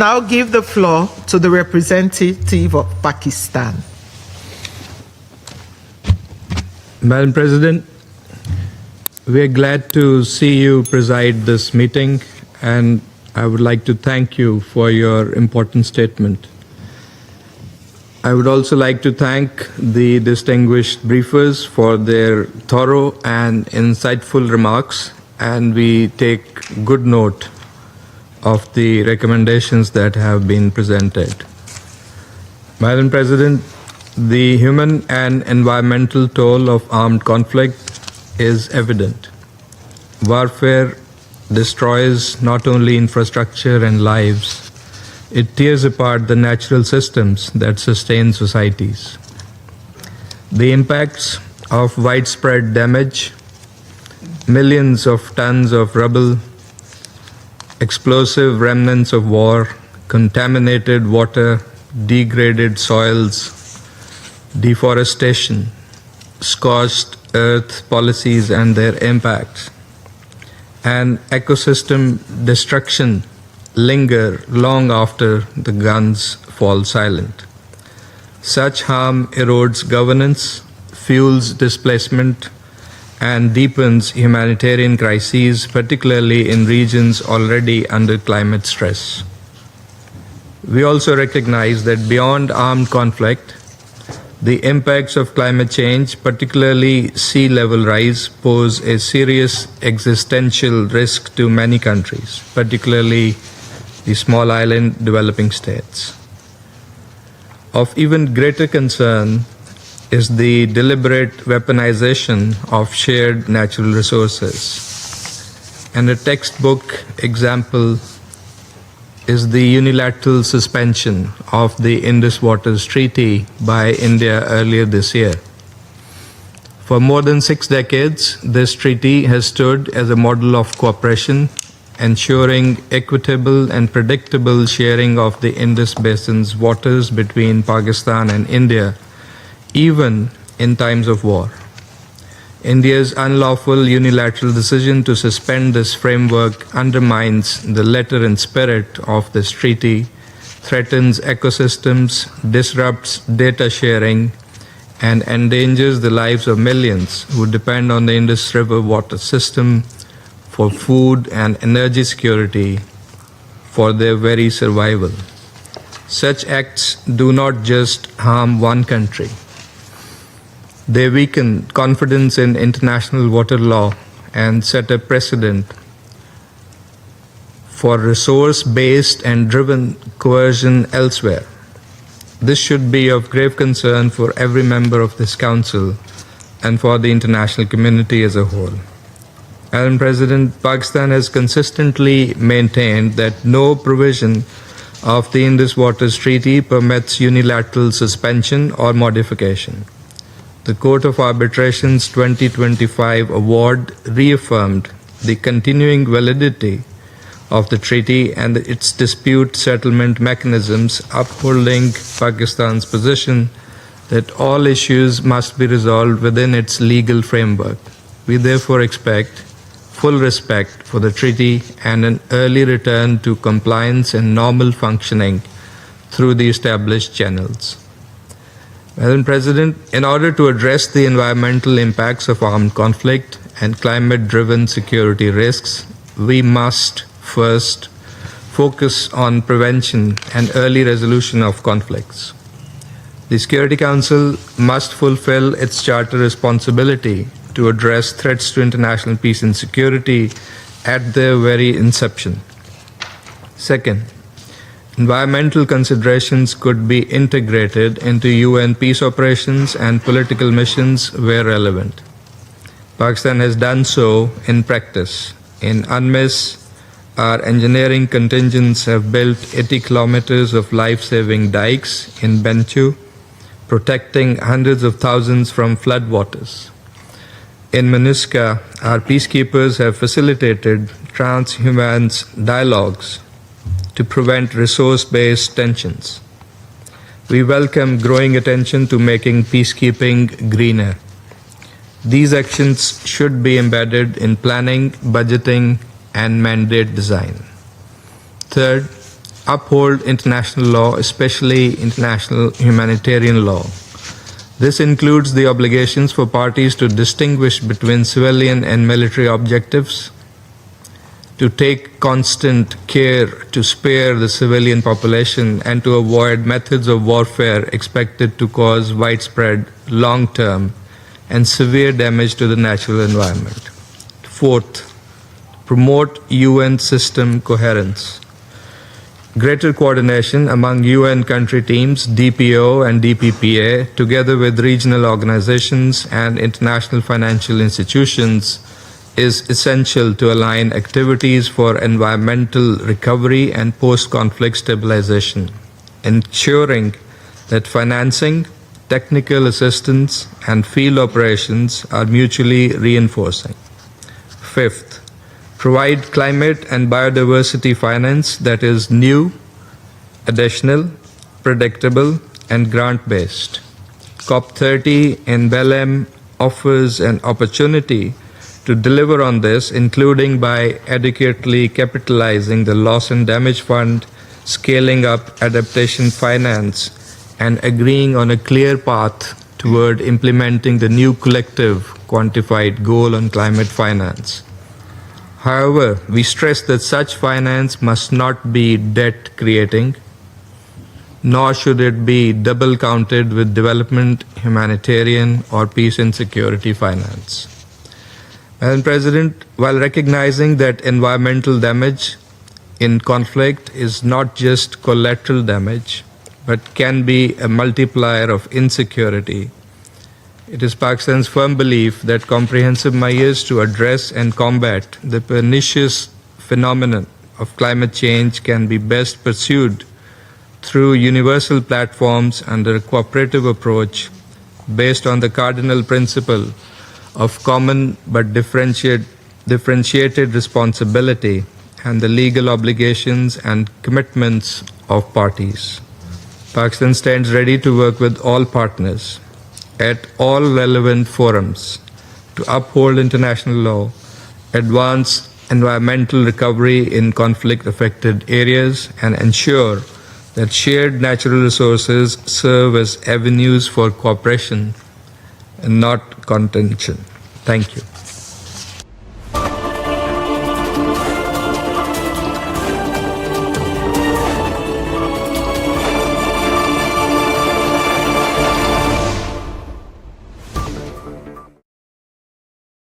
Now give the floor to the representative of Pakistan. Madam President, we are glad to see you preside this meeting, and I would like to thank you for your important statement. I would also like to thank the distinguished briefers for their thorough and insightful remarks, and we take good note of the recommendations that have been presented. Madam President, the human and environmental toll of armed conflict is evident. Warfare destroys not only infrastructure and lives, it tears apart the natural systems that sustain societies. The impacts of widespread damage, millions of tons of rubble, explosive remnants of war, contaminated water, degraded soils, deforestation, scorched earth policies and their impacts, and ecosystem destruction linger long after the guns fall silent. Such harm erodes governance, fuels displacement, and deepens humanitarian crises, particularly in regions already under climate stress. We also recognize that beyond armed conflict, the impacts of climate change, particularly sea level rise, pose a serious existential risk to many countries, particularly the small island developing states. Of even greater concern is the deliberate weaponization of shared natural resources. And a textbook example is the unilateral suspension of the Indus Waters Treaty by India earlier this year. For more than 6 decades, this treaty has stood as a model of cooperation, ensuring equitable and predictable sharing of the Indus Basin's waters between Pakistan and India, even in times of war. India's unlawful unilateral decision to suspend this framework undermines the letter and spirit of this treaty, threatens ecosystems, disrupts data sharing, and endangers the lives of millions who depend on the Indus River water system for food and energy security for their very survival. Such acts do not just harm one country. They weaken confidence in international water law and set a precedent for resource-based and driven coercion elsewhere. This should be of grave concern for every member of this Council and for the international community as a whole. Madam President, Pakistan has consistently maintained that no provision of the Indus Waters Treaty permits unilateral suspension or modification. The Court of Arbitration's 2025 award reaffirmed the continuing validity of the treaty and its dispute settlement mechanisms, upholding Pakistan's position that all issues must be resolved within its legal framework. We therefore expect full respect for the treaty and an early return to compliance and normal functioning through the established channels. Madam President, in order to address the environmental impacts of armed conflict and climate-driven security risks, we must first focus on prevention and early resolution of conflicts. The Security Council must fulfill its charter responsibility to address threats to international peace and security at their very inception. Second, environmental considerations could be integrated into UN peace operations and political missions where relevant. Pakistan has done so in practice. In UNMISS, our engineering contingents have built 80 kilometers of life-saving dikes in Benchu, protecting hundreds of thousands from floodwaters. In MINUSCA, our peacekeepers have facilitated transhumance dialogues to prevent resource-based tensions. We welcome growing attention to making peacekeeping greener. These actions should be embedded in planning, budgeting, and mandate design. Third, uphold international law, especially international humanitarian law. This includes the obligations for parties to distinguish between civilian and military objectives, to take constant care to spare the civilian population, and to avoid methods of warfare expected to cause widespread, long-term, and severe damage to the natural environment. Fourth, promote UN system coherence. Greater coordination among UN country teams, DPO and DPPA, together with regional organizations and international financial institutions, is essential to align activities for environmental recovery and post-conflict stabilization, ensuring that financing, technical assistance, and field operations are mutually reinforcing. Fifth, provide climate and biodiversity finance that is new, additional, predictable, and grant-based. COP30 in Belém offers an opportunity to deliver on this, including by adequately capitalizing the Loss and Damage Fund, scaling up adaptation finance, and agreeing on a clear path toward implementing the new collective quantified goal on climate finance. However, we stress that such finance must not be debt-creating, nor should it be double-counted with development, humanitarian, or peace and security finance. Madam President, while recognizing that environmental damage in conflict is not just collateral damage, but can be a multiplier of insecurity, it is Pakistan's firm belief that comprehensive measures to address and combat the pernicious phenomenon of climate change can be best pursued through universal platforms under a cooperative approach based on the cardinal principle of common but differentiated responsibility and the legal obligations and commitments of parties. Pakistan stands ready to work with all partners at all relevant forums to uphold international law, advance environmental recovery in conflict-affected areas, and ensure that shared natural resources serve as avenues for cooperation and not contention. Thank you.